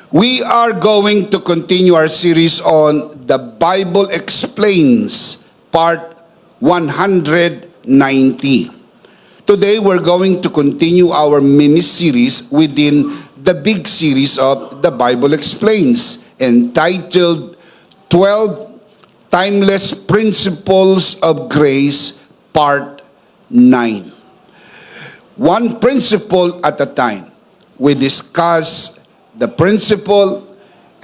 We are going to continue our series on The Bible Explains, Part 190. Today, we're going to continue our mini-series within the big series of The Bible Explains, entitled 12 Timeless Principles of Grace, Part 9. One principle at a time. We discuss the principle,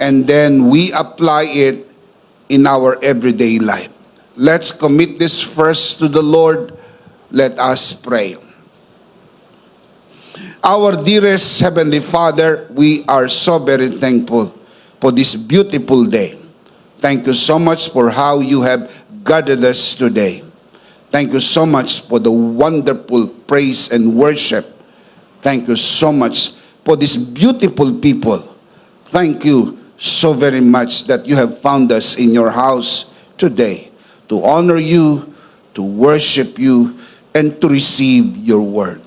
and then we apply it in our everyday life. Let's commit this first to the Lord. Let us pray. Our dearest Heavenly Father, we are so very thankful for this beautiful day. Thank you so much for how you have guided us today. Thank you so much for the wonderful praise and worship. Thank you so much for these beautiful people. Thank you so very much that you have found us in your house today to honor you, to worship you, and to receive your word.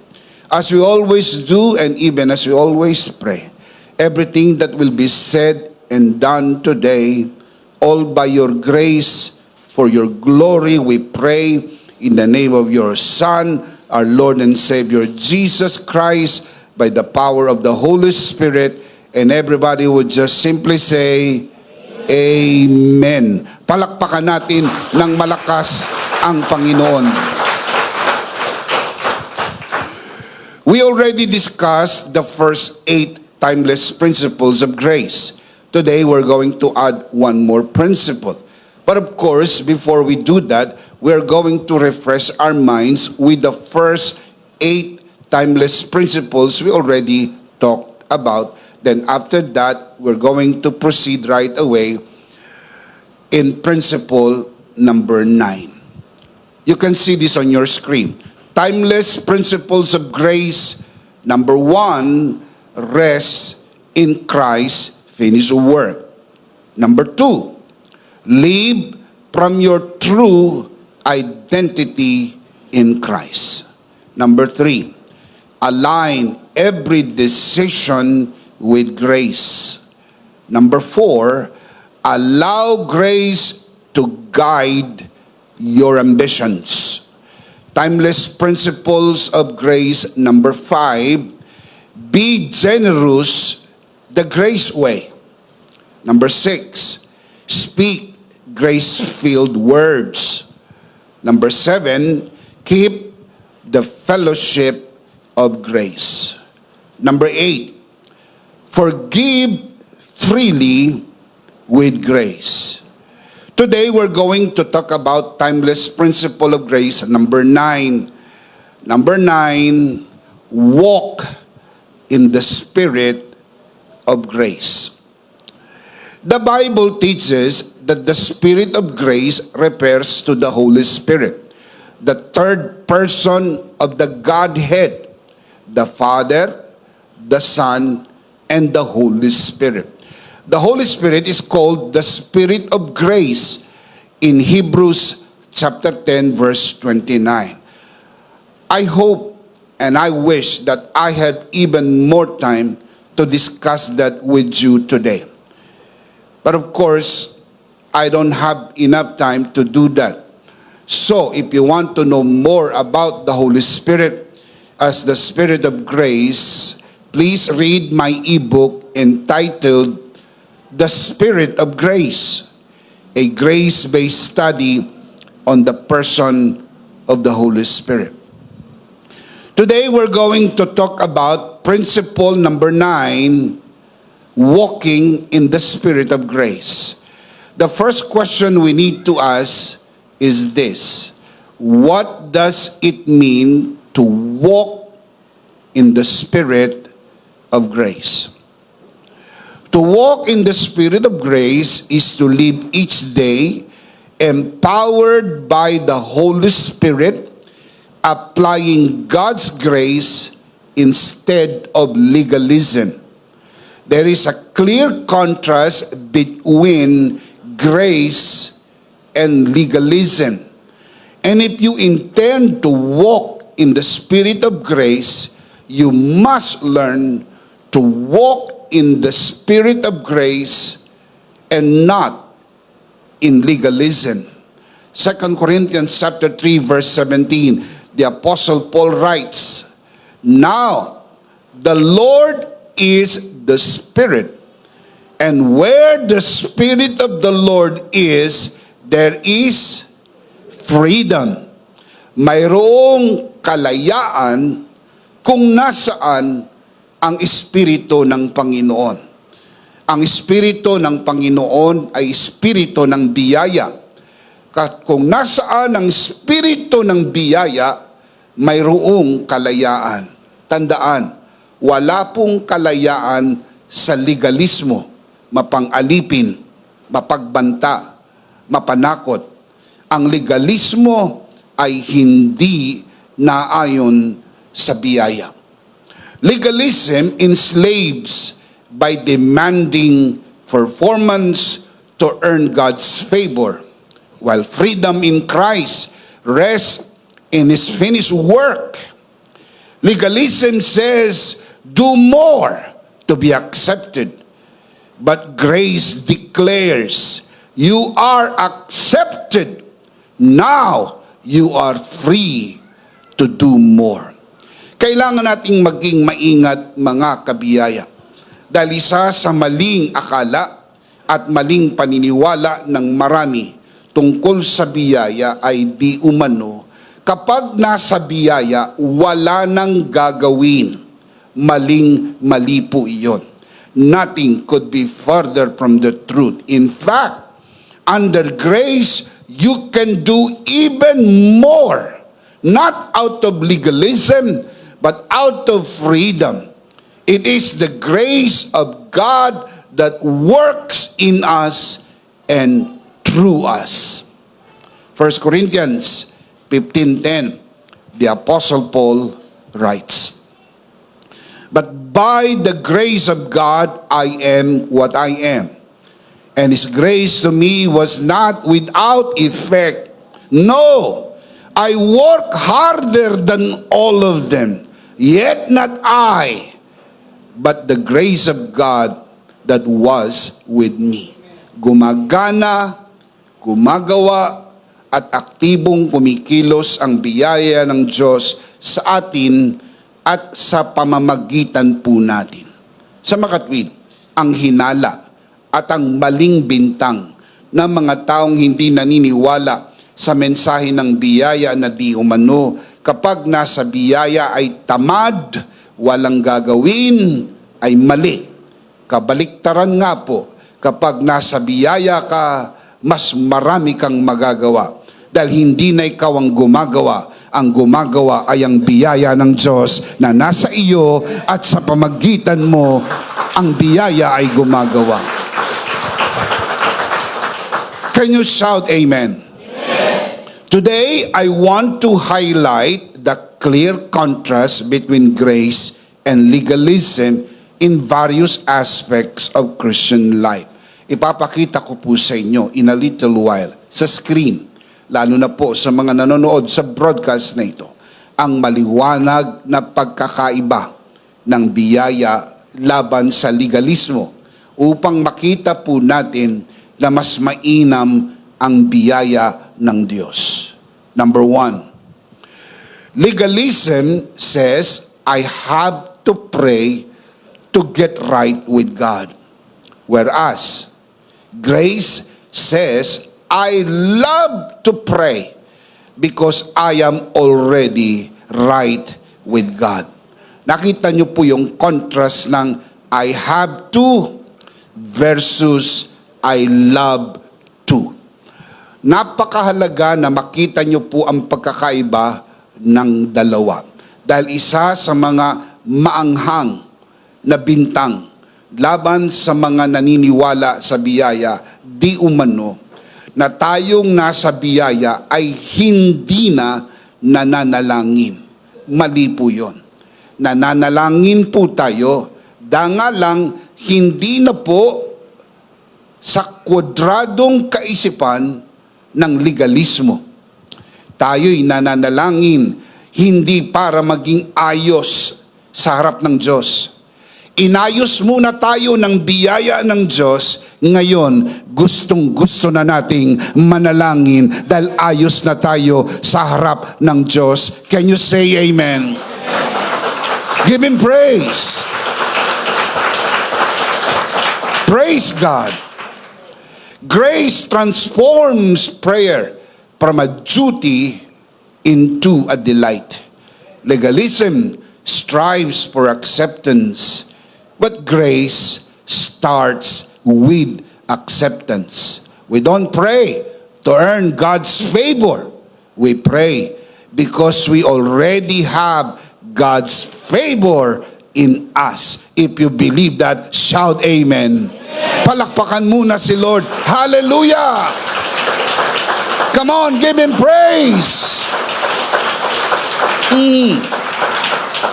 As we always do, and even as we always pray, everything that will be said and done today, all by your grace, for your glory, we pray in the name of your Son, our Lord and Savior, Jesus Christ, by the power of the Holy Spirit, and everybody would just simply say, Amen. Palakpakan natin ng malakas ang Panginoon. We already discussed the first 8 timeless principles of grace. Today, we're going to add one more principle. But of course, before we do that, we're going to refresh our minds with the first 8 timeless principles we already talked about. Then after that, we're going to proceed right away in principle number 9. You can see this on your screen. Timeless principles of grace. Number 1, rest in Christ's finished work. Number 2, live from your true identity in Christ. Number 3, align every decision with grace. Number 4, allow grace to guide your ambitions. Timeless principles of grace. Number 5, be generous the grace way. Number 6, speak grace-filled words. Number 7, keep the fellowship of grace. Number 8, forgive freely with grace. Today, we're going to talk about timeless principle of grace. Number 9. Number 9, walk in the spirit of grace. The Bible teaches that the Spirit of grace refers to the Holy Spirit, the third person of the Godhead, the Father, the Son, and the Holy Spirit. The Holy Spirit is called the Spirit of grace in Hebrews chapter 10, verse 29. I hope and I wish that I had even more time to discuss that with you today. But of course, I don't have enough time to do that. So, if you want to know more about the Holy Spirit as the Spirit of grace, please read my ebook entitled The Spirit of Grace, a grace-based study on the person of the Holy Spirit. Today, we're going to talk about principle number 9, walking in the Spirit of grace. The first question we need to ask is this: what does it mean to walk in the Spirit of grace? To walk in the Spirit of grace is to live each day empowered by the Holy Spirit, applying God's grace instead of legalism. There is a clear contrast between grace and legalism. And if you intend to walk in the Spirit of grace, you must learn to walk in the spirit of grace and not in legalism. 2 Corinthians chapter 3 verse 17, the Apostle Paul writes, "Now the Lord is the Spirit, and where the Spirit of the Lord is, there is freedom." Mayroong kalayaan kung nasaan ang Espiritu ng Panginoon. Ang Espiritu ng Panginoon ay Espiritu ng biyaya. Kung nasaan ang Espiritu ng biyaya, mayroong kalayaan. Tandaan, wala pong kalayaan sa legalismo, mapang-alipin, mapagbanta, mapanakot. Ang legalismo ay hindi naayon sa biyaya. Legalism enslaves by demanding performance to earn God's favor, while freedom in Christ rests in His finished work. Legalism says, do more to be accepted. But grace declares, you are accepted. Now, you are free to do more. Kailangan nating maging maingat, mga kabiyaya. Dahil isa sa maling akala at maling paniniwala ng marami tungkol sa biyaya ay di umano, kapag nasa biyaya, wala nang gagawin. Maling-mali po iyon. Nothing could be further from the truth. In fact, under grace, you can do even more. Not out of legalism, but out of freedom. It is the grace of God that works in us and through us. 1 Corinthians 15:10, the Apostle Paul writes, "But by the grace of God I am what I am. And His grace to me was not without effect. No, I work harder than all of them, yet not I, but the grace of God that was with me." Gumagana, gumagawa, at aktibong kumikilos ang biyaya ng Diyos sa atin at sa pamamagitan po natin. Sa makatwid, ang hinala at ang maling bintang ng mga taong hindi naniniwala sa mensahe ng biyaya na di umano, kapag nasa biyaya ay tamad, walang gagawin, ay mali. Kabaliktaran nga po, kapag nasa biyaya ka, mas marami kang magagawa. Dahil hindi na ikaw ang gumagawa ay ang biyaya ng Diyos na nasa iyo at sa pamagitan mo, ang biyaya ay gumagawa. Can you shout amen? Today, I want to highlight the clear contrast between grace and legalism in various aspects of Christian life. Ipapakita ko po sa inyo in a little while sa screen, lalo na po sa mga nanonood sa broadcast na ito, ang maliwanag na pagkakaiba ng biyaya laban sa legalismo, upang makita po natin na mas mainam ang biyaya ng Diyos. Number 1, legalism says, I have to pray to get right with God. Whereas, grace says, I love to pray because I am already right with God. Nakita niyo po yung contrast ng I have to versus I love to. Napakahalaga na makita niyo po ang pagkakaiba ng dalawa. Dahil isa sa mga maanghang na bintang laban sa mga naniniwala sa biyaya, di umano, na tayong nasa biyaya ay hindi na nananalangin. Mali po yun. Nananalangin po tayo, danga lang hindi na po sa kwadradong kaisipan ng legalismo. Tayo'y nananalangin hindi para maging ayos sa harap ng Diyos. inayos muna tayo ng biyaya ng Diyos. Ngayon, gustong-gusto na nating manalangin dahil ayos na tayo sa harap ng Diyos. Can you say amen? Give Him praise. Praise God. Grace transforms prayer from a duty into a delight. Legalism strives for acceptance, but grace starts with acceptance. We don't pray to earn God's favor. We pray because we already have God's favor in us. If you believe that, shout amen. Palakpakan muna si Lord. Hallelujah! Come on, give Him praise.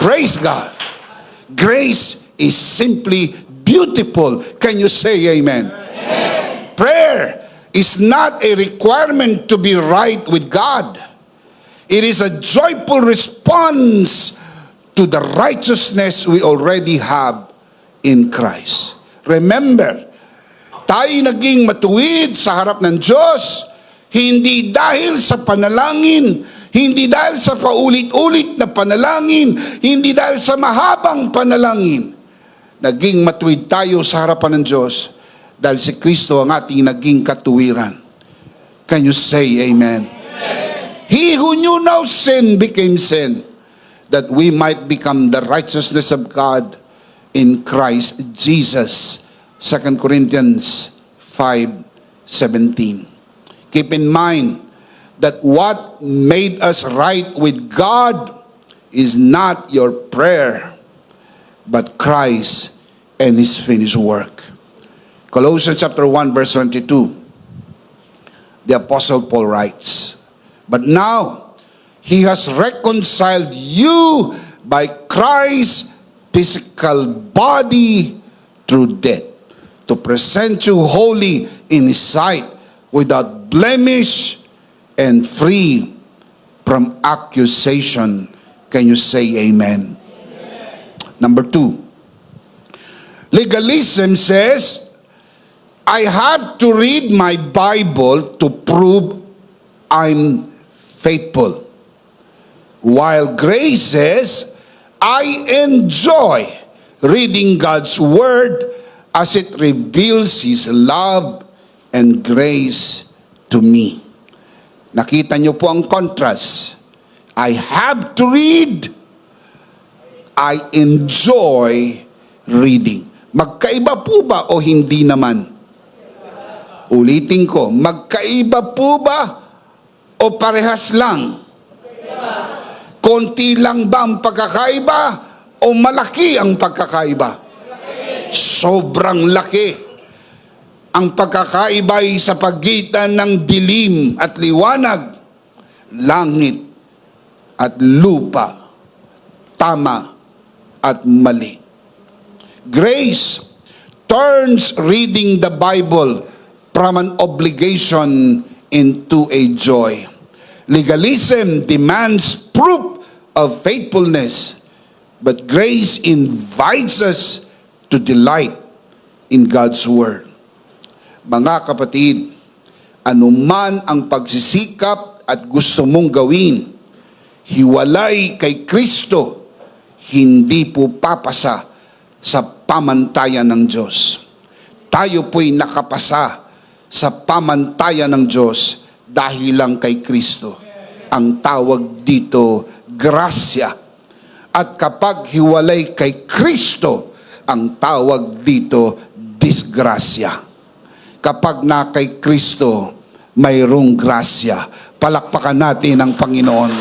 Praise God. Grace is simply beautiful. Can you say amen? Amen? Prayer is not a requirement to be right with God. It is a joyful response to the righteousness we already have in Christ. Remember, tayo naging matuwid sa harap ng Diyos, hindi dahil sa panalangin, hindi dahil sa paulit-ulit na panalangin, hindi dahil sa mahabang panalangin. Naging matuwid tayo sa harapan ng Diyos dahil si Kristo ang ating naging katuwiran. Can you say amen? Amen. He who knew no sin became sin, that we might become the righteousness of God in Christ Jesus. 2 Corinthians 5:17. Keep in mind that what made us right with God is not your prayer, but Christ and His finished work. Colossians chapter 1 verse 22, the Apostle Paul writes, "But now He has reconciled you by Christ's physical body through death, to present you holy in His sight, without blemish and free from accusation." Can you say amen? Amen. Number 2, legalism says, I have to read my Bible to prove I'm faithful. While grace says, I enjoy reading God's Word as it reveals His love and grace to me. Nakita niyo po ang contrast. I have to read. I enjoy reading. Magkaiba po ba o hindi naman? Ulitin ko, magkaiba po ba o parehas lang? Konti lang ba ang pagkakaiba o malaki ang pagkakaiba? Sobrang laki. Ang pagkakaiba ay sa pagitan ng dilim at liwanag, langit at lupa, tama at mali. Grace turns reading the Bible from an obligation into a joy. Legalism demands proof of faithfulness, but grace invites us to delight in God's Word. Mga kapatid, anuman ang pagsisikap at gusto mong gawin, hiwalay kay Kristo, hindi po papasa sa pamantayan ng Diyos. Tayo po'y nakapasa sa pamantayan ng Diyos dahil lang kay Kristo. Ang tawag dito, grasya. At kapag hiwalay kay Kristo, ang tawag dito, disgrasya. Kapag na kay Kristo, mayroong grasya. Palakpakan natin ang Panginoon.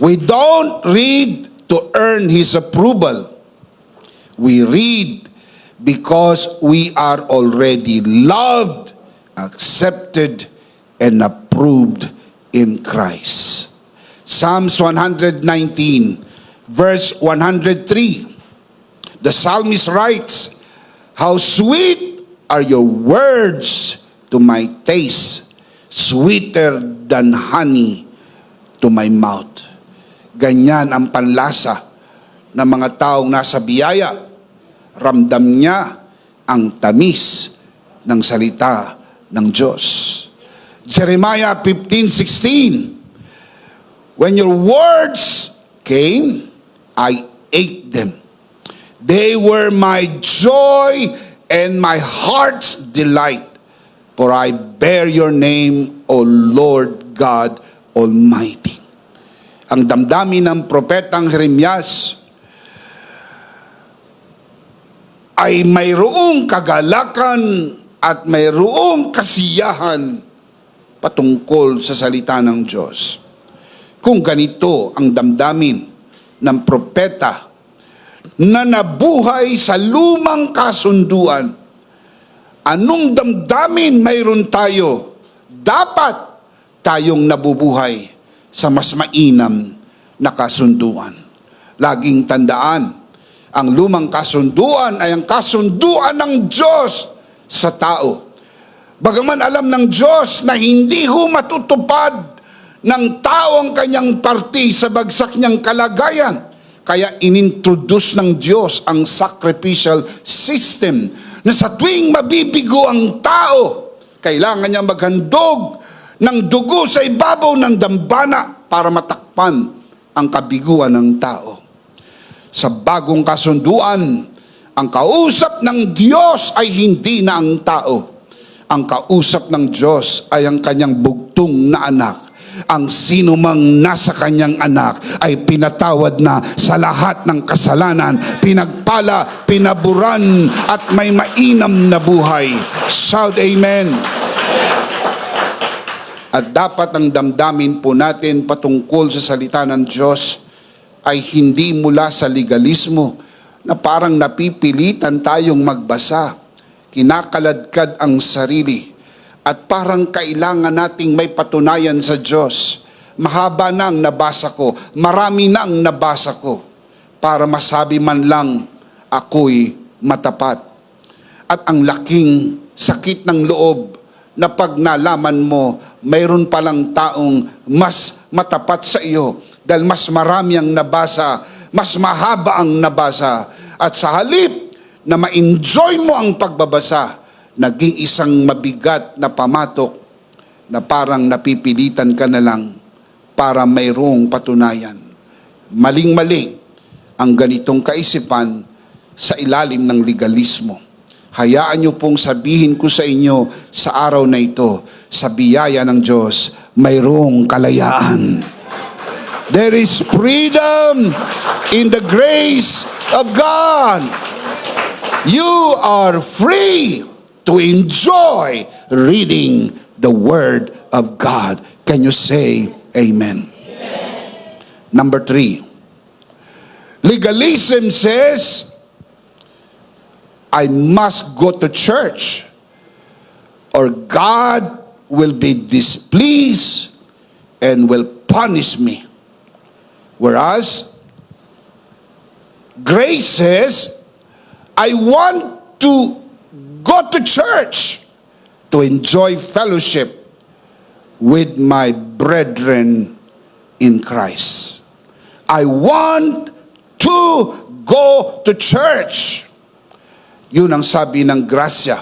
We don't read to earn His approval. We read because we are already loved, accepted, and approved in Christ. Psalms 119, verse 103. The psalmist writes, how sweet are your words to my taste, sweeter than honey to my mouth. Ganyan ang panlasa ng mga taong nasa biyaya. Ramdam niya ang tamis ng salita ng Diyos. Jeremiah 15:16, when your words came, I ate them. They were my joy and my heart's delight, for I bear your name, O Lord God Almighty. Ang damdamin ng propetang Jeremias ay mayroong kagalakan at mayroong kasiyahan patungkol sa salita ng Diyos. Kung ganito ang damdamin ng propeta na nabuhay sa lumang kasunduan, anong damdamin mayroon tayo? Dapat tayong nabubuhay sa mas mainam na kasunduan. Laging tandaan, ang lumang kasunduan ay ang kasunduan ng Diyos sa tao. Bagaman alam ng Diyos na hindi matutupad ng tao ang kanyang parte sa bagsak niyang kalagayan, kaya inintroduce ng Diyos ang sacrificial system na sa tuwing mabibigo ang tao, kailangan niya maghandog ng dugo sa ibabaw ng dambana para matakpan ang kabiguan ng tao. Sa bagong kasunduan, ang kausap ng Diyos ay hindi na ang tao. Ang kausap ng Diyos ay ang kanyang bugtong na anak. Ang sino mang nasa kanyang anak ay pinatawad na sa lahat ng kasalanan, pinagpala, pinaburan at may mainam na buhay. Shout amen. At dapat ang damdamin po natin patungkol sa salita ng Diyos ay hindi mula sa legalismo na parang napipilitan tayong magbasa, kinakaladkad ang sarili, at parang kailangan nating may patunayan sa Diyos. Mahaba na ang nabasa ko, marami na ang nabasa ko, para masabi man lang ako'y matapat. At ang laking sakit ng loob na pag nalaman mo, mayroon palang taong mas matapat sa iyo dahil mas marami ang nabasa, mas mahaba ang nabasa. At sa halip na ma-enjoy mo ang pagbabasa, naging isang mabigat na pamatok na parang napipilitan ka na lang para mayroong patunayan. Maling-mali ang ganitong kaisipan sa ilalim ng legalismo. Hayaan niyo pong sabihin ko sa inyo sa araw na ito, sa biyaya ng Diyos, mayroong kalayaan. There is freedom in the grace of God. You are free to enjoy reading the Word of God. Can you say amen? Amen. Number 3. Legalism says, I must go to church or God will be displeased and will punish me. Whereas, grace says, I want to go to church to enjoy fellowship with my brethren in Christ. I want to go to church. Yun ang sabi ng grasya.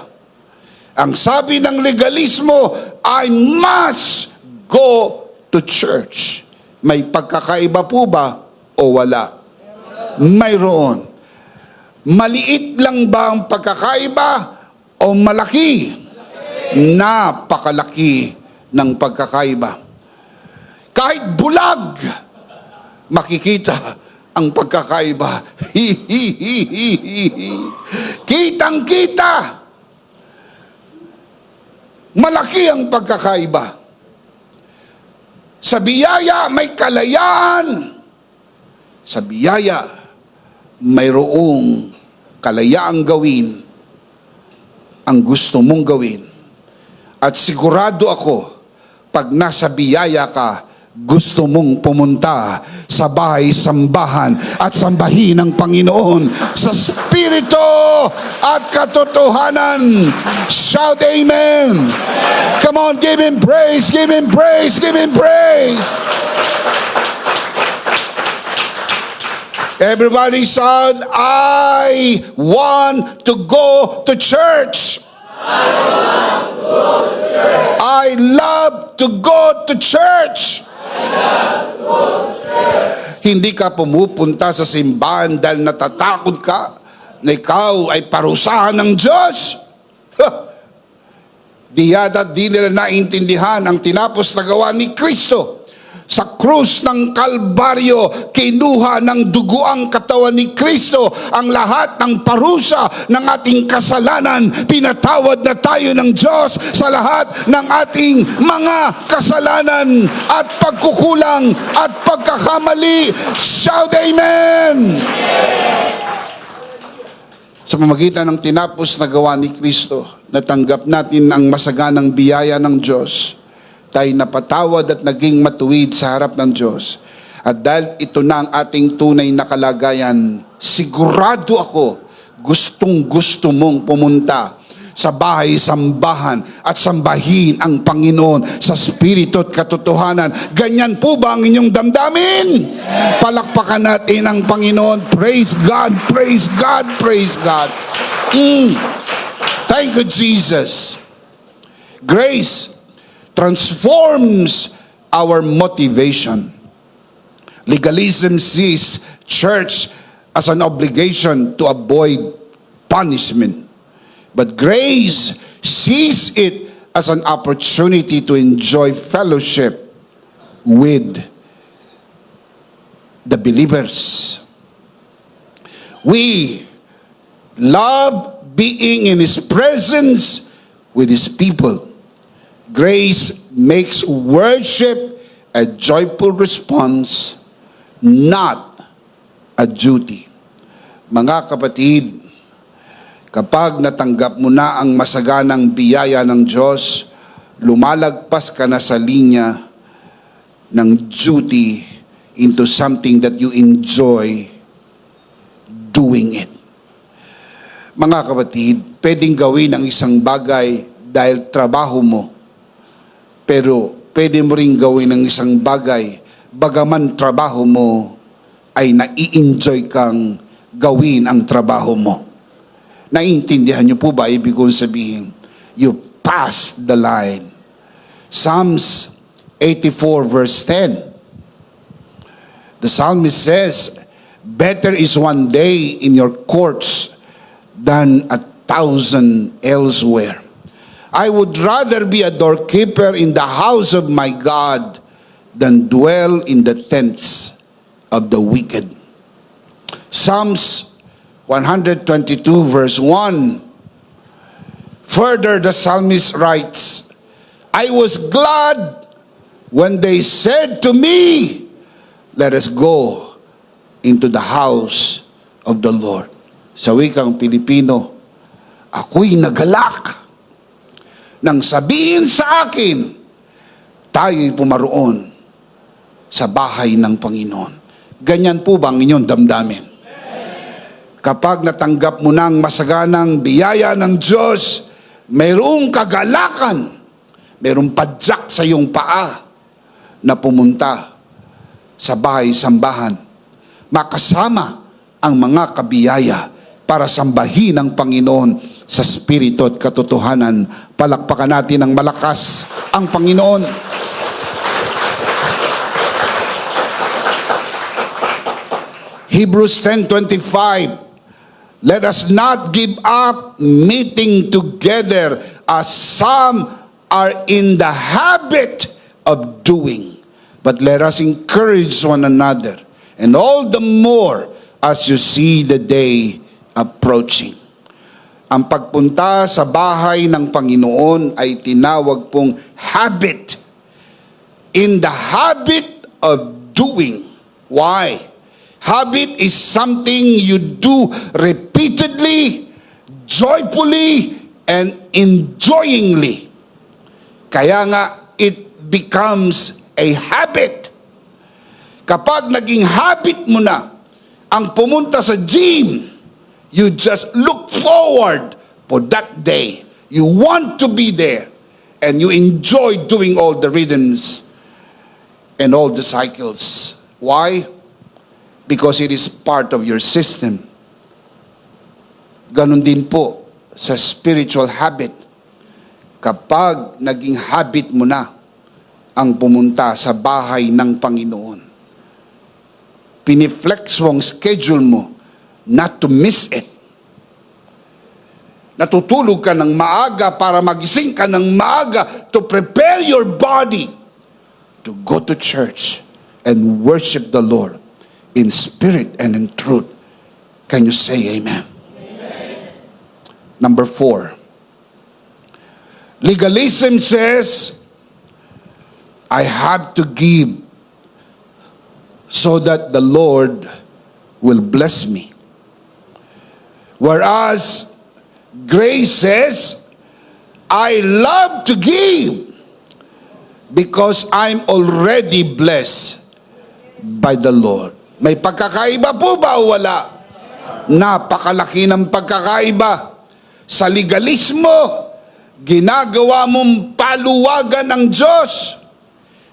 Ang sabi ng legalismo, I must go to church. May pagkakaiba po ba o wala? Mayroon. Maliit lang ba ang pagkakaiba o malaki? Napakalaki ng pagkakaiba. Kahit bulag, makikita ang pagkakaiba. Kitang-kita. Malaki ang pagkakaiba. Sa biyaya may kalayaan. Sa biyaya mayroong kalayaang gawin ang gusto mong gawin. At sigurado ako, pag nasa biyaya ka, gusto mong pumunta sa bahay-sambahan at sambahin ng Panginoon sa Espiritu at katotohanan. Shout amen. Come on, give Him praise, give Him praise, give Him praise. Everybody shout, I want to go to church. I love to go to church. Hindi ka pumupunta sa simbahan dahil natatakot ka na ikaw ay parusahan ng Diyos. Di yata di nila naintindihan ang tinapos na gawa ni Kristo. Sa krus ng Kalbaryo, kinuha ng duguang katawan ni Kristo ang lahat ng parusa ng ating kasalanan. Pinatawad na tayo ng Diyos sa lahat ng ating mga kasalanan at pagkukulang at pagkakamali. Shout Amen! Sa pamamagitan ng tinapos na gawa ni Kristo, natanggap natin ang masaganang biyaya ng Diyos. Tayo napatawad at naging matuwid sa harap ng Diyos. At dahil ito na ang ating tunay na kalagayan, sigurado ako, gustong-gusto mong pumunta sa bahay-sambahan at sambahin ang Panginoon sa spirito at katotohanan. Ganyan po ba ang inyong damdamin? Palakpakan natin ang Panginoon. Praise God, praise God, praise God. Thank you, Jesus. Grace transforms our motivation. Legalism sees church as an obligation to avoid punishment. But grace sees it as an opportunity to enjoy fellowship with the believers. We love being in His presence with His people. Grace makes worship a joyful response, not a duty. Mga kapatid, kapag natanggap mo na ang masaganang biyaya ng Diyos, lumalagpas ka na sa linya ng duty into something that you enjoy doing it. Mga kapatid, pwedeng gawin ang isang bagay dahil trabaho mo. Pero pwede mo rin gawin ang isang bagay, bagaman trabaho mo, ay nai-enjoy kang gawin ang trabaho mo. Naiintindihan niyo po ba ibig kong sabihin? You pass the line. Psalms 84 verse 10. The psalmist says, better is one day in your courts than 1,000 elsewhere. I would rather be a doorkeeper in the house of my God than dwell in the tents of the wicked. Psalms 122 verse 1. Further, the psalmist writes, I was glad when they said to me, let us go into the house of the Lord. Sa wikang Pilipino, ako'y nagalak nang sabihin sa akin, tayo'y pumaroon sa bahay ng Panginoon. Ganyan po ba ang inyong damdamin? Kapag natanggap mo ng masaganang biyaya ng Diyos, mayroong kagalakan, mayroong padyak sa iyong paa na pumunta sa bahay-sambahan, makasama ang mga kabiyaya para sambahin ang Panginoon sa spirito at katotohanan. Palakpakan natin ng malakas ang Panginoon. Hebrews 10:25. Let us not give up meeting together as some are in the habit of doing, but let us encourage one another, and all the more as you see the day approaching. Ang pagpunta sa bahay ng Panginoon ay tinawag pong habit. In the habit of doing. Why? Habit is something you do repeatedly, joyfully, and enjoyingly. Kaya nga, it becomes a habit. Kapag naging habit mo na ang pumunta sa gym, you just look forward for that day. You want to be there. And you enjoy doing all the rhythms and all the cycles. Why? because it is part of your system. Ganon din po sa spiritual habit. Kapag naging habit mo na ang pumunta sa bahay ng Panginoon, piniflex mo ang schedule mo not to miss it. Natutulog ka ng maaga para magising ka ng maaga to prepare your body to go to church and worship the Lord in spirit and in truth. Can you say amen? Amen. Number 4. Legalism says, I have to give so that the Lord will bless me. Whereas grace says, I love to give because I'm already blessed by the Lord. May pagkakaiba po ba o wala? Napakalaki ng pagkakaiba. Sa legalismo, ginagawa mong paluwagan ng Diyos.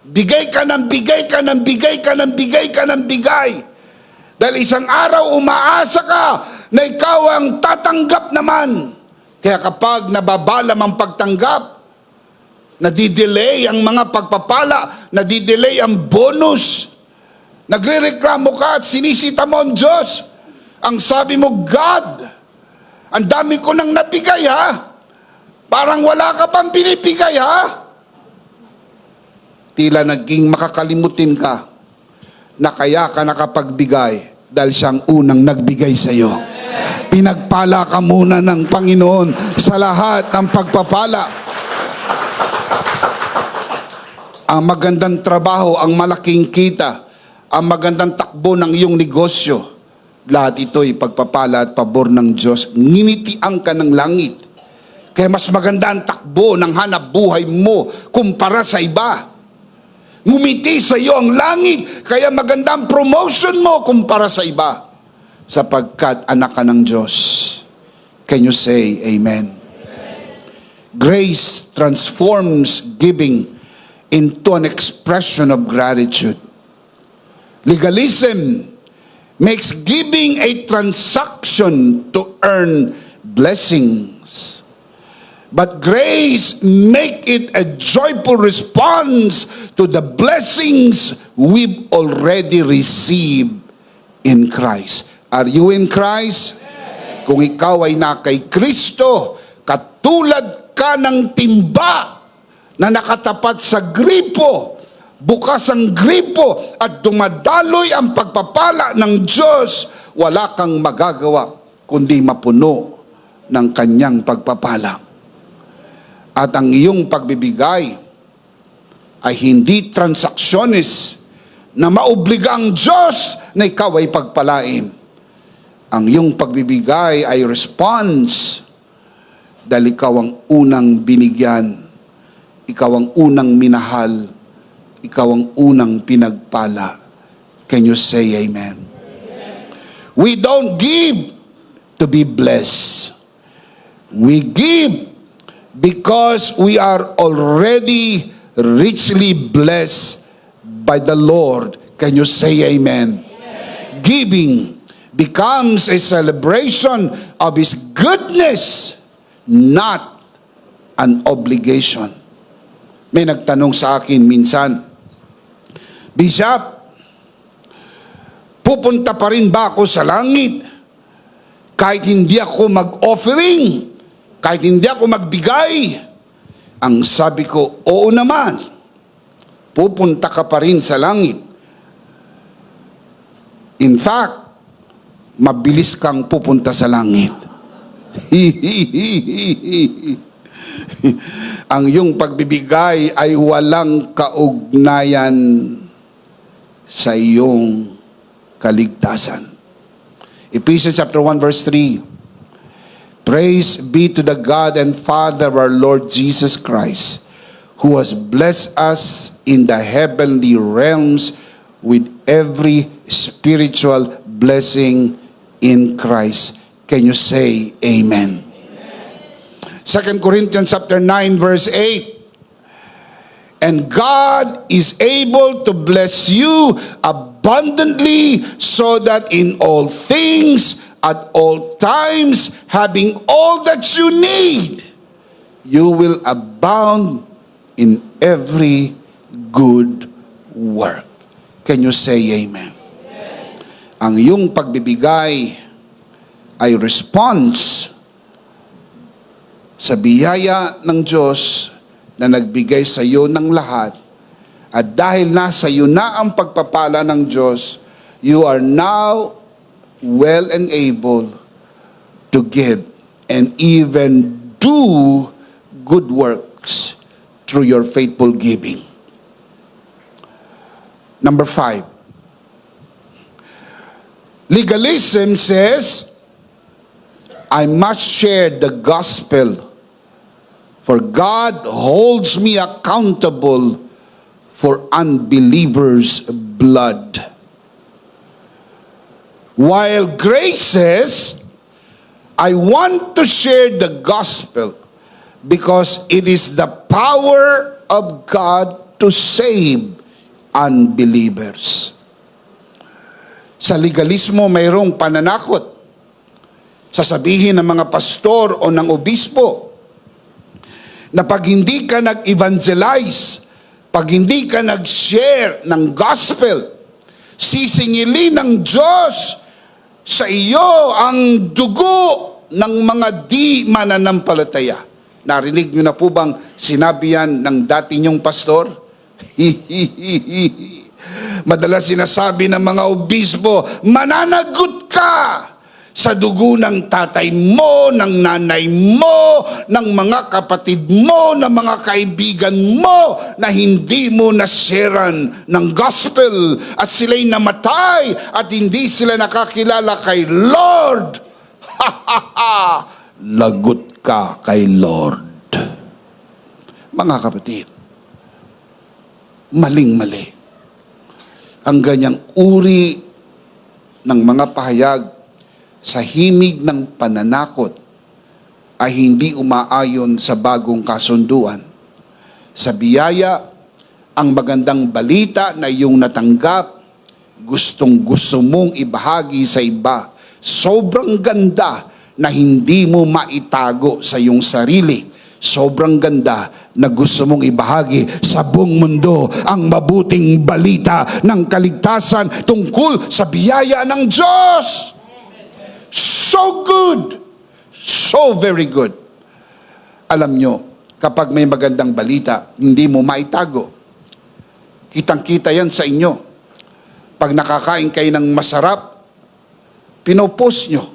Bigay ka ng bigay ka ng bigay ka ng bigay ka ng bigay. Dahil isang araw umaasa ka na ikaw ang tatanggap naman. Kaya kapag nababalam ang pagtanggap, nadidelay ang mga pagpapala, nadidelay ang bonus, nagrereklamo ka at sinisita mo ang Diyos. Ang sabi mo, God, ang dami ko nang nabigay ha. Parang wala ka pang binibigay ha. Tila naging makakalimutin ka na kaya ka nakapagbigay dahil siyang unang nagbigay sa iyo. Pinagpala ka muna ng Panginoon sa lahat ng pagpapala. Ang magandang trabaho, ang malaking kita, ang magandang takbo ng iyong negosyo, lahat ito ay pagpapala at pabor ng Diyos. Nginitian ka ng langit. Kaya mas maganda ang takbo ng hanap buhay mo kumpara sa iba. Ngumiti sa iyo ang langit, kaya maganda ang promotion mo kumpara sa iba. Sapagkat anak ka ng Diyos. Can you say amen? Grace transforms giving into an expression of gratitude. Legalism makes giving a transaction to earn blessings. But grace make it a joyful response to the blessings we've already received in Christ. Are you in Christ? Kung ikaw ay na kay Kristo, katulad ka ng timba na nakatapat sa gripo, bukas ang gripo at dumadaloy ang pagpapala ng Diyos, wala kang magagawa kundi mapuno ng kanyang pagpapala. At ang iyong pagbibigay ay hindi transaksionis na maobliga ang Diyos na ikaw ay pagpalain. Ang iyong pagbibigay ay response dahil ikaw ang unang binigyan, ikaw ang unang minahal, ikaw ang unang pinagpala. Can you say amen? We don't give to be blessed. We give because we are already richly blessed by the Lord. Can you say amen? Amen. Giving becomes a celebration of His goodness, not an obligation. May nagtanong sa akin minsan, Bishop, pupunta pa rin ba ako sa langit kahit hindi ako mag-offering? Kahit hindi ako magbigay? Ang sabi ko, oo naman. Pupunta ka pa rin sa langit. In fact, mabilis kang pupunta sa langit. Ang iyong pagbibigay ay walang kaugnayan sa iyong kaligtasan. Ephesians chapter 1 verse 3. Praise be to the God and Father of our Lord Jesus Christ, who has blessed us in the heavenly realms with every spiritual blessing in Christ. Can you say amen? 2 Corinthians chapter 9 verse 8. And God is able to bless you abundantly abundantly, so that in all things, at all times, having all that you need, you will abound in every good work. Can you say amen? Amen. Ang iyong pagbibigay ay response sa biyaya ng Diyos na nagbigay sa iyo ng lahat. At dahil nasa iyo na ang pagpapala ng Diyos, you are now well and able to give and even do good works through your faithful giving. Number 5. Legalism says, I must share the gospel, for God holds me accountable for unbelievers' blood. While grace says, I want to share the gospel because it is the power of God to save unbelievers. Sa legalismo, mayroong pananakot. Sasabihin ng mga pastor o ng obispo na pag hindi ka nag-evangelize, pag hindi ka nag-share ng gospel, sisingilin ng Diyos sa iyo ang dugo ng mga di mananampalataya. Narinig niyo na po bang sinabi yan ng dati niyong pastor? Madalas sinasabi ng mga obispo, mananagot ka sa dugo ng tatay mo, ng nanay mo, ng mga kapatid mo, ng mga kaibigan mo na hindi mo nasharean ng gospel at sila'y namatay at hindi sila nakakilala kay Lord. Lagot ka kay Lord. Mga kapatid, maling-mali ang ganyang uri ng mga pahayag sa himig ng pananakot ay hindi umaayon sa bagong kasunduan. Sa biyaya, ang magandang balita na iyong natanggap, gustong-gusto mong ibahagi sa iba. Sobrang ganda na hindi mo maitago sa iyong sarili. Sobrang ganda na gusto mong ibahagi sa buong mundo ang mabuting balita ng kaligtasan tungkol sa biyaya ng Diyos. So good. So very good. Alam nyo, kapag may magandang balita, hindi mo maitago. Kitang-kita yan sa inyo. Pag nakakain kayo ng masarap, pinopost nyo.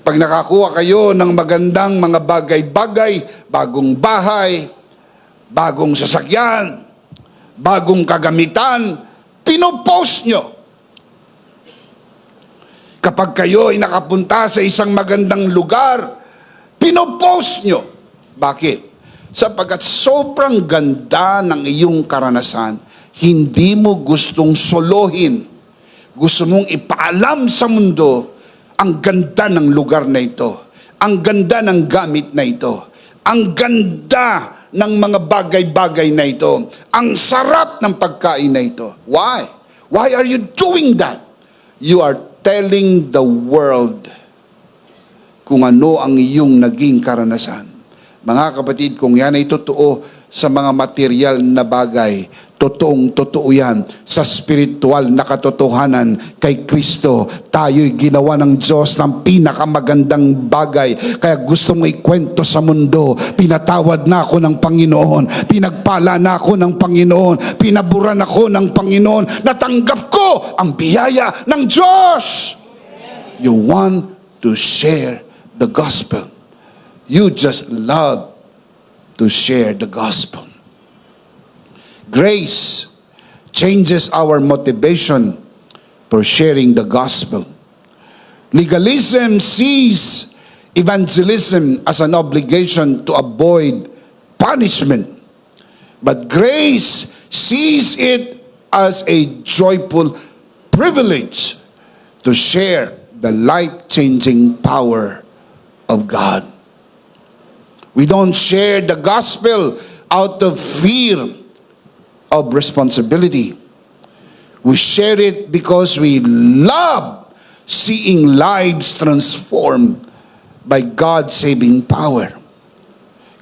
Pag nakakuha kayo ng magandang mga bagay-bagay, bagong bahay, bagong sasakyan, bagong kagamitan, pinopost nyo. Kapag kayo ay nakapunta sa isang magandang lugar, pinopost nyo. Bakit? Sapagkat sobrang ganda ng iyong karanasan, hindi mo gustong solohin. Gusto mong ipaalam sa mundo ang ganda ng lugar na ito, ang ganda ng gamit na ito, ang ganda ng mga bagay-bagay na ito, ang sarap ng pagkain na ito. Why? Why are you doing that? You are telling the world kung ano ang iyong naging karanasan. Mga kapatid, kung yan ay totoo sa mga material na bagay, totoong-totoo yan sa spiritual na katotohanan kay Kristo. Tayo'y ginawa ng Diyos ng pinakamagandang bagay. Kaya gusto mo ikwento sa mundo, pinatawad na ako ng Panginoon, pinagpala na ako ng Panginoon, pinaburan ako ng Panginoon, natanggap ko ang biyaya ng Diyos. You want to share the gospel. You just love to share the gospel. Grace changes our motivation for sharing the gospel. Legalism sees evangelism as an obligation to avoid punishment, but grace sees it as a joyful privilege to share the life-changing power of God. We don't share the gospel out of fear of responsibility. We share it because we love seeing lives transformed by God's saving power.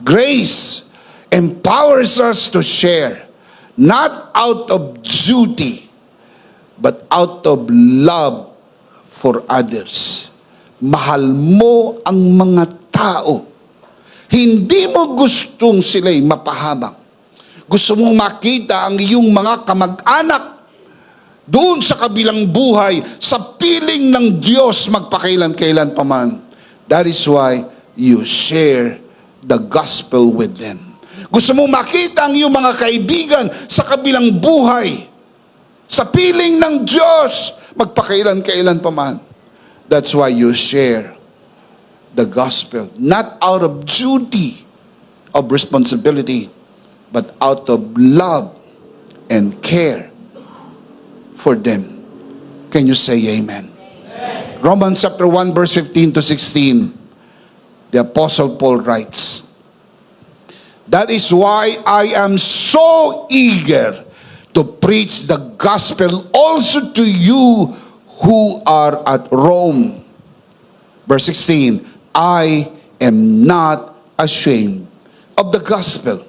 Grace empowers us to share, not out of duty, but out of love for others. Mahal mo ang mga tao. Hindi mo gustong sila'y mapahamak. Gusto mong makita ang iyong mga kamag-anak doon sa kabilang buhay, sa piling ng Diyos magpakailan-kailan pa man. That is why you share the gospel with them. Gusto mong makita ang iyong mga kaibigan sa kabilang buhay, sa piling ng Diyos, magpakailan-kailan pa man. That's why you share the gospel, not out of duty of responsibility, but out of love and care for them. Can you say amen? Amen. Romans chapter 1 verse 15 to 16, the Apostle Paul writes, "That is why I am so eager to preach the gospel also to you who are at Rome." Verse 16, "I am not ashamed of the gospel,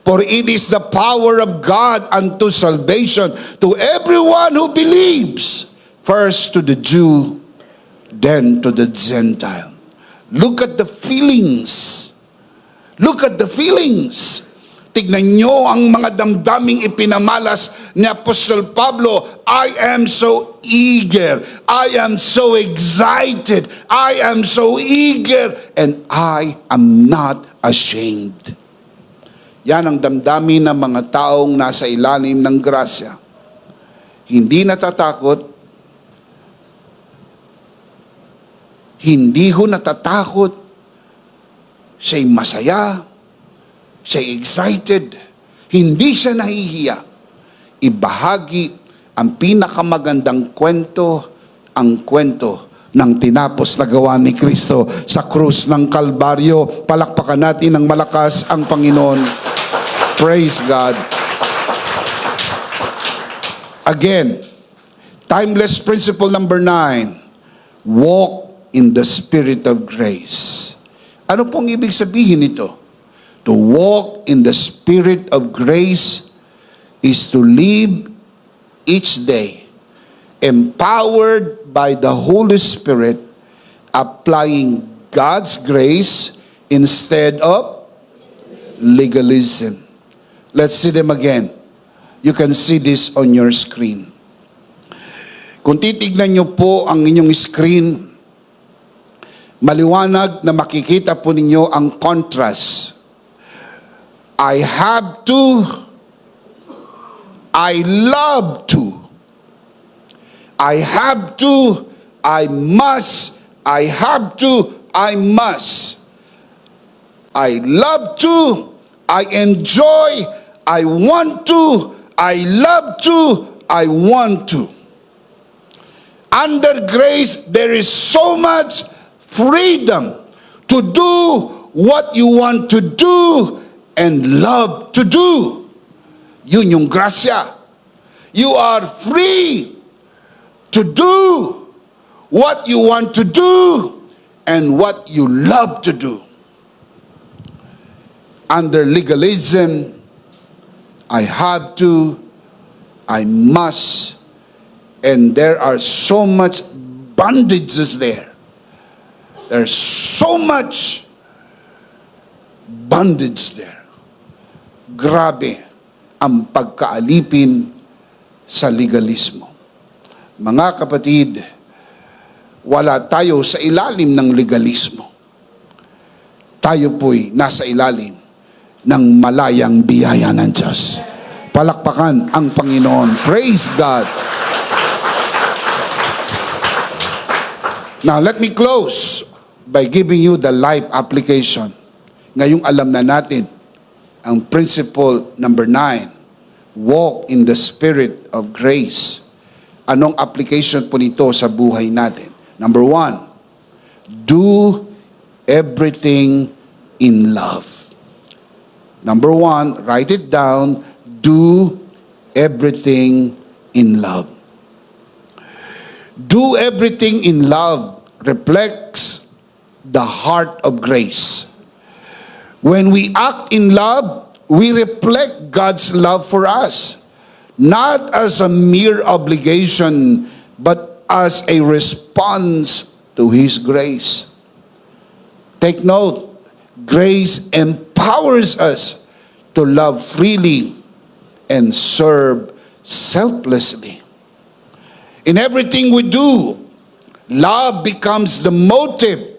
for it is the power of God unto salvation to everyone who believes, first to the Jew, then to the Gentile." Look at the feelings. Look at the feelings. Tignan nyo ang mga damdaming ipinamalas ni Apostol Pablo. I am so eager. I am so excited. I am so eager. And I am not ashamed. Yan ang damdamin ng mga taong nasa ilalim ng grasya. Hindi natatakot. Hindi ho natatakot. Siya'y masaya. Siya'y excited. Hindi siya nahihiya. Ibahagi ang pinakamagandang kwento, ang kwento ng tinapos na gawa ni Kristo sa krus ng Kalbaryo. Palakpakan natin ng malakas ang Panginoon. Praise God. Again, timeless principle number 9. Walk in the spirit of grace. Ano pong ibig sabihin nito? To walk in the spirit of grace is to live each day empowered by the Holy Spirit, applying God's grace instead of legalism. Let's see them again. You can see this on your screen. Kung titignan nyo po ang inyong screen, maliwanag na makikita po ninyo ang contrast. I have to, I love to. I have to, I must, I have to, I must. I love to, I enjoy, I want to, I love to, I want to. Under grace, there is so much freedom to do what you want to do and love to do. Yun yung grasya. You are free to do what you want to do and what you love to do. Under legalism, I have to, I must, and there are so much bondages there. There's so much bondage there. Grabe ang pagkaalipin sa legalismo. Mga kapatid, wala tayo sa ilalim ng legalismo. Tayo po'y nasa ilalim ng malayang biyaya ng Diyos. Palakpakan ang Panginoon. Praise God. Now, let me close by giving you the life application. Ngayong alam na natin ang principle number 9, walk in the spirit of grace. Anong application po nito sa buhay natin? Number 1, do everything in love. Number 1, write it down, do everything in love. Do everything in love reflects the heart of grace. When we act in love, we reflect God's love for us, not as a mere obligation, but as a response to His grace. Take note, grace empowers us to love freely and serve selflessly. In everything we do, love becomes the motive,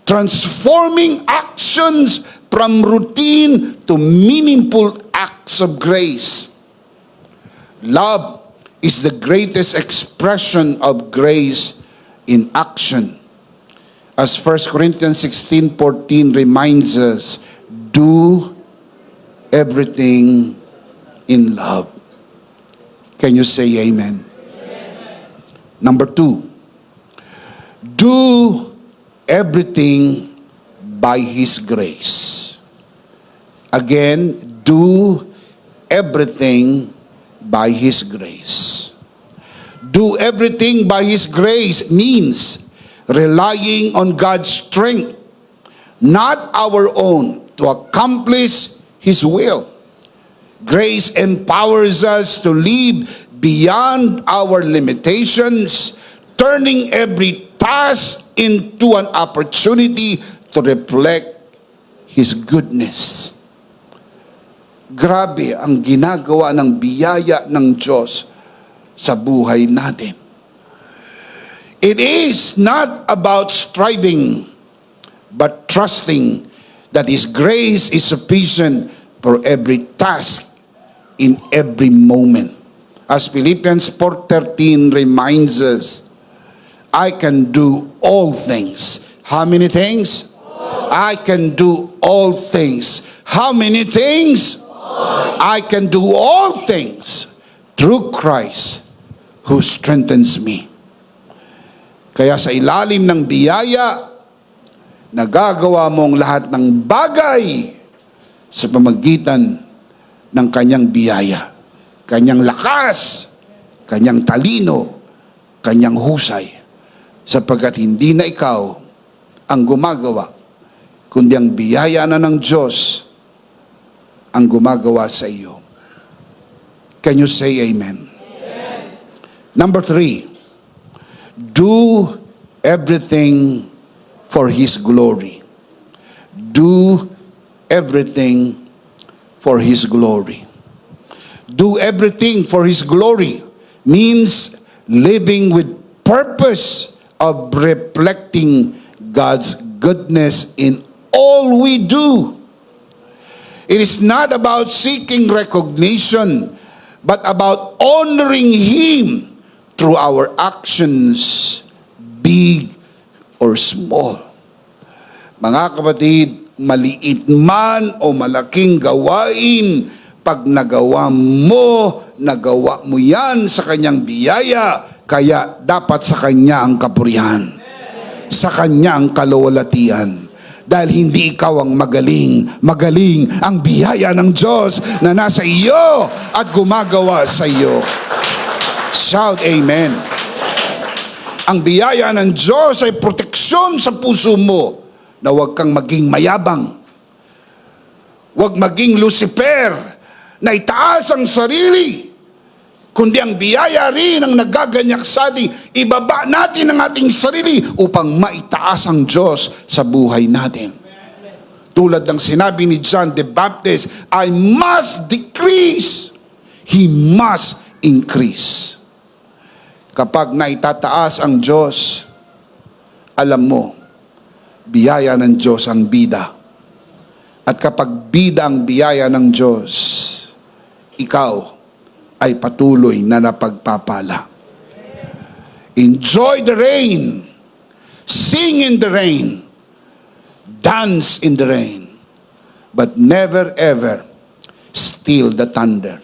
transforming actions from routine to meaningful acts of grace. Love is the greatest expression of grace in action. As 1 Corinthians 16:14 reminds us, do everything in love. Can you say amen? Number 2, do everything by His grace. Again, do everything by His grace. Do everything by His grace means relying on God's strength, not our own, to accomplish His will. Grace empowers us to live beyond our limitations, turning every task into an opportunity to reflect His goodness. Grabe ang ginagawa ng biyaya ng Diyos sa buhay natin. It is not about striving, but trusting that His grace is sufficient for every task in every moment. As Philippians 4:13 reminds us, I can do all things. How many things? I can do all things. How many things? I can do all things through Christ who strengthens me. Kaya sa ilalim ng biyaya, nagagawa mo ang lahat ng bagay sa pamagitan ng kanyang biyaya, kanyang lakas, kanyang talino, kanyang husay, sapagkat hindi na ikaw ang gumagawa, kundi ang biyaya na ng Diyos ang gumagawa sa iyo. Can you say amen? Amen. Number 3, do everything for His glory. Do everything for His glory. Do everything for His glory means living with purpose of reflecting God's goodness in all we do. It is not about seeking recognition, but about honoring Him through our actions, big or small. Mga kapatid, maliit man o malaking gawain, pag nagawa mo yan sa kanyang biyaya, kaya dapat sa kanya ang kapurihan, sa kanya ang kaluwalhatian. Dahil hindi ikaw ang magaling, magaling ang biyaya ng Diyos na nasa iyo at gumagawa sa iyo. Shout amen. Ang biyaya ng Diyos ay proteksyon sa puso mo na huwag kang maging mayabang. Huwag maging Lucifer na itaas ang sarili, kundi ang biyaya rin ang nagaganyak sa atin. Ibaba natin ang ating sarili upang maitaas ang Diyos sa buhay natin. Tulad ng sinabi ni John the Baptist, I must decrease, He must increase. Kapag naitataas ang Diyos, alam mo, biyaya ng Diyos ang bida. At kapag bida ang biyaya ng Diyos, ikaw ay patuloy na napagpapala. Enjoy the rain. Sing in the rain. Dance in the rain. But never ever steal the thunder.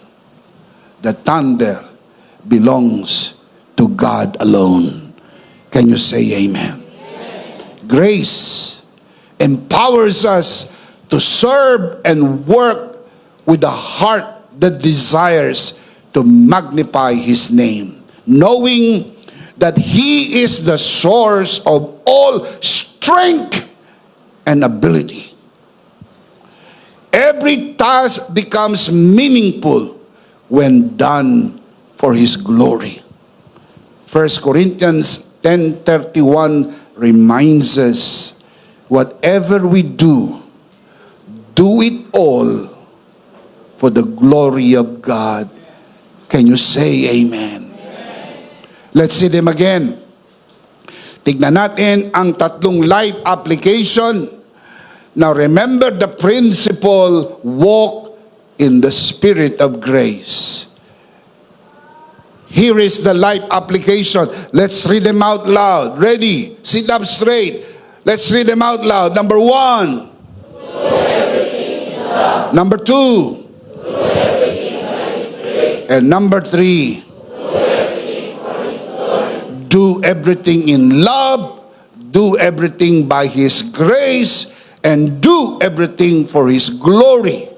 The thunder belongs to God alone. Can you say amen? Grace empowers us to serve and work with a heart that desires to magnify His name, knowing that He is the source of all strength and ability. Every task becomes meaningful when done for His glory. 1 Corinthians 10:31 reminds us, whatever we do it all for the glory of God. Can you say amen? Let's see them again. Tignan natin ang tatlong life application. Now remember the principle, walk in the spirit of grace. Here is the life application. Let's read them out loud. Ready? Sit up straight. Let's read them out loud. Number 1. Number 2. And number 3. Do everything in love, do everything by His grace, and do everything for His glory.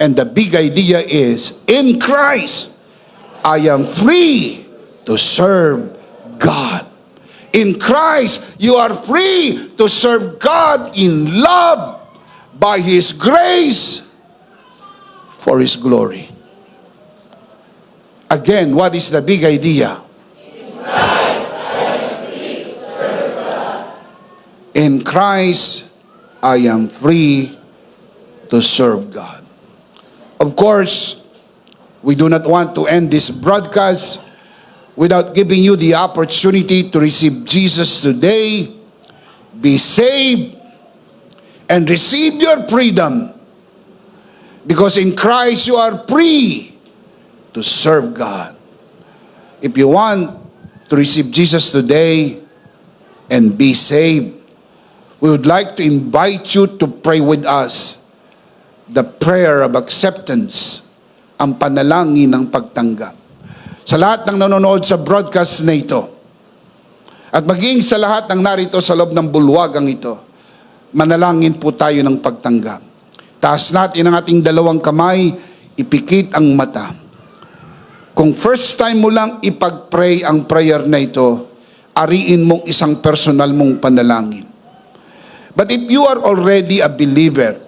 And the big idea is, in Christ, I am free to serve God. In Christ, you are free to serve God in love, by His grace, for His glory. Again, what is the big idea? In Christ, I am free to serve God. Of course, we do not want to end this broadcast without giving you the opportunity to receive Jesus today, be saved, and receive your freedom. Because in Christ, you are free to serve God. If you want to receive Jesus today and be saved, we would like to invite you to pray with us the prayer of acceptance, ang panalangin ng pagtanggap. Sa lahat ng nanonood sa broadcast na ito, at maging sa lahat ng narito sa loob ng bulwagang ito, manalangin po tayo ng pagtanggap. Taas natin ang ating dalawang kamay, ipikit ang mata. Kung first time mo lang ipag-pray ang prayer na ito, ariin mong isang personal mong panalangin. But if you are already a believer,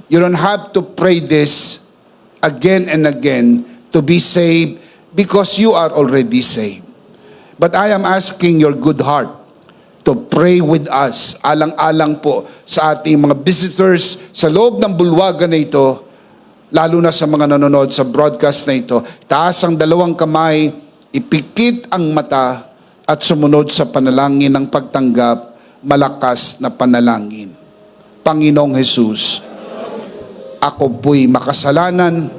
you don't have to pray this again and again to be saved because you are already saved. But I am asking your good heart to pray with us, alang-alang po sa ating mga visitors sa loob ng bulwagan na ito, lalo na sa mga nanonood sa broadcast na ito. Taas ang dalawang kamay, ipikit ang mata, at sumunod sa panalangin ng pagtanggap, malakas na panalangin. Panginoong Jesus, ako po'y makasalanan,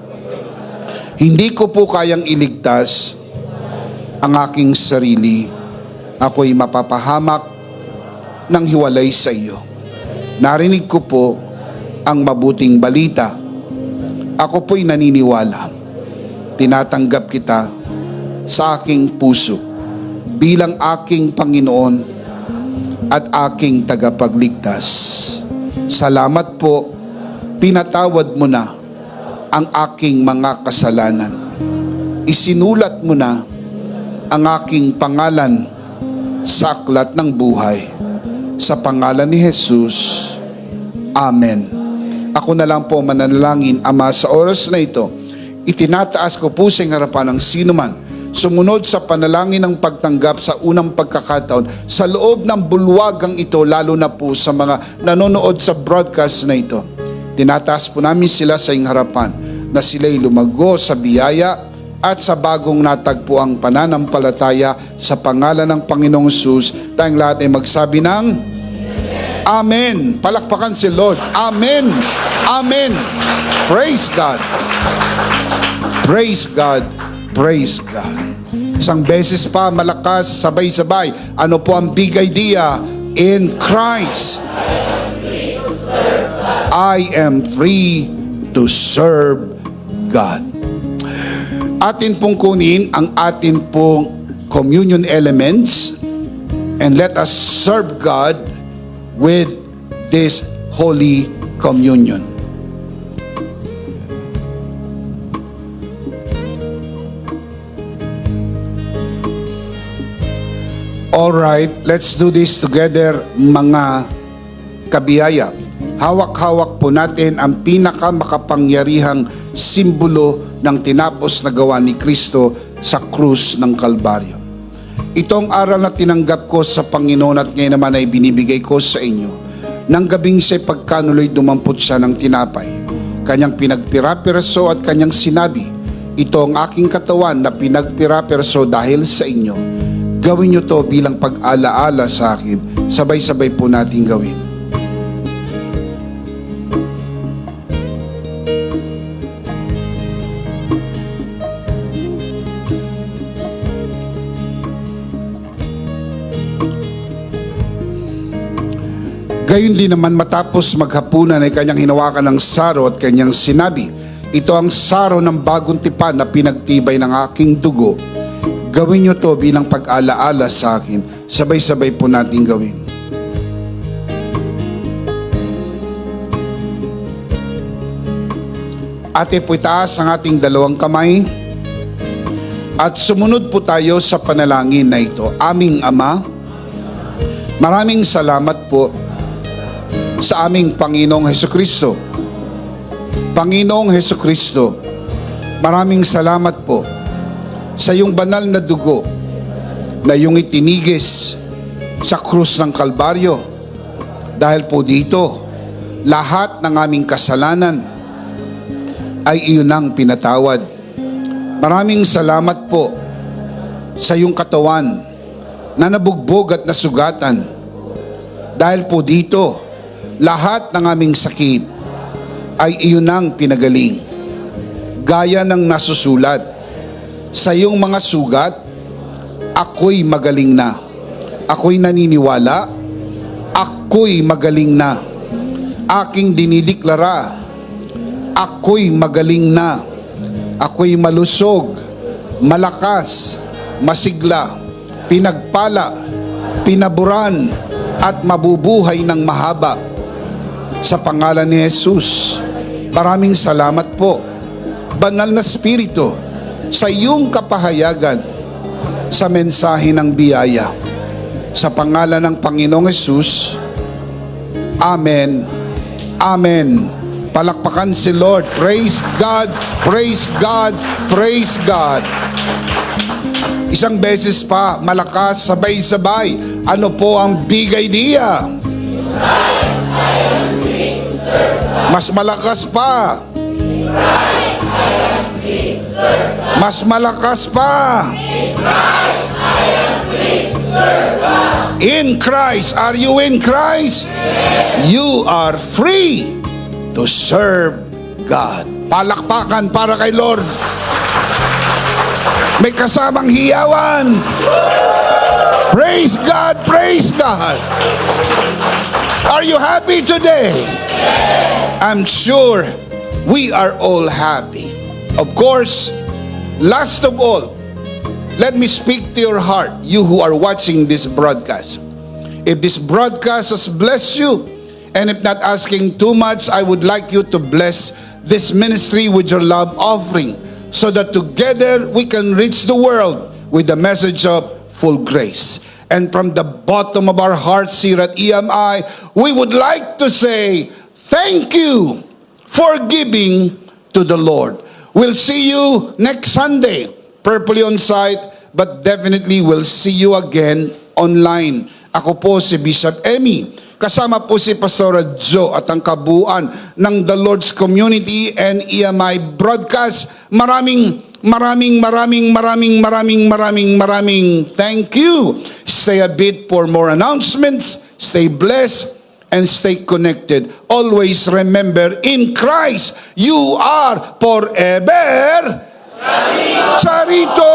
hindi ko po kayang iligtas ang aking sarili. Ako'y mapapahamak ng hiwalay sa iyo. Narinig ko po ang mabuting balita. Ako po'y naniniwala. Tinatanggap kita sa aking puso bilang aking Panginoon at aking tagapagligtas. Salamat po, pinatawad mo na ang aking mga kasalanan. Isinulat mo na ang aking pangalan sa aklat ng buhay. Sa pangalan ni Jesus, Amen. Ako na lang po mananalangin, Ama, sa oras na ito, itinataas ko po sa harapan ng sinuman sumunod sa panalangin ng pagtanggap sa unang pagkakataon sa loob ng bulwagang ito, lalo na po sa mga nanonood sa broadcast na ito. Tinataas po namin sila sa iyong harapan na sila'y lumago sa biyaya at sa bagong natagpuang pananampalataya sa pangalan ng Panginoong Hesus. Tayong lahat ay magsabi ng Amen. Palakpakan si Lord. Amen. Amen. Praise God. Praise God. Praise God. Isang beses pa, malakas, sabay-sabay. Ano po ang big idea? In Christ, I am free to serve God. Atin pong kunin ang atin pong communion elements and let us serve God with this Holy Communion. Alright, let's do this together mga kabiyaya. Hawak-hawak po natin ang pinakamakapangyarihang simbolo ng tinapos na gawa ni Kristo sa krus ng Kalbaryo. Itong aral na tinanggap ko sa Panginoon at ngayon naman ay binibigay ko sa inyo. Nang gabing siya'y pagkanuloy dumampot siya ng tinapay. Kanyang pinagpira-piraso at kanyang sinabi, ito ang aking katawan na pinagpira-piraso dahil sa inyo. Gawin niyo to bilang pag-alaala sa akin. Sabay-sabay po natin gawin. Gayon din naman matapos maghapunan ay kanyang hinawakan ng saro at kanyang sinabi, ito ang saro ng bagong tipan na pinagtibay ng aking dugo. Gawin niyo to bilang pag-alaala sa akin. Sabay-sabay po natin gawin. Ate po itaas ang ating dalawang kamay at sumunod po tayo sa panalangin na ito. Aming Ama, maraming salamat po sa aming Panginoong Hesukristo. Panginoong Hesukristo, maraming salamat po sa iyong banal na dugo na iyong itinigis sa krus ng Kalbaryo. Dahil po dito, lahat ng aming kasalanan ay iyon ang pinatawad. Maraming salamat po sa iyong katawan na nabugbog at nasugatan. Dahil po dito, lahat ng aming sakit ay iyon ang pinagaling. Gaya ng nasusulat, sa iyong mga sugat, ako'y magaling na. Ako'y naniniwala, ako'y magaling na. Aking dinideklara, ako'y magaling na. Ako'y malusog, malakas, masigla, pinagpala, pinaburan, at mabubuhay ng mahaba. Sa pangalan ni Jesus, maraming salamat po, Banal na Espiritu, sa iyong kapahayagan sa mensahe ng biyaya. Sa pangalan ng Panginoong Jesus, Amen. Amen. Palakpakan si Lord. Praise God, praise God, praise God. Isang beses pa, malakas, sabay-sabay. Ano po ang big idea? Mas malakas pa. Mas malakas pa. In Christ. Are you in Christ? You are free to serve God. Palakpakan para kay Lord. May kasamang hiyawan. Praise God, praise God. Are you happy today? I'm sure we are all happy. Of course, last of all, let me speak to your heart, you who are watching this broadcast. If this broadcast has blessed you, and if not asking too much, I would like you to bless this ministry with your love offering, so that together we can reach the world with the message of full grace. And from the bottom of our hearts here at EMI, we would like to say, thank you for giving to the Lord. We'll see you next Sunday, purposely on site, but definitely we'll see you again online. Ako po si Bishop Emmy. Kasama po si Pastor Joe at ang kabuuan ng The Lord's Community and EMI Broadcast. Maraming thank you. Stay a bit for more announcements. Stay blessed and stay connected. Always remember, in Christ, you are forever Charito!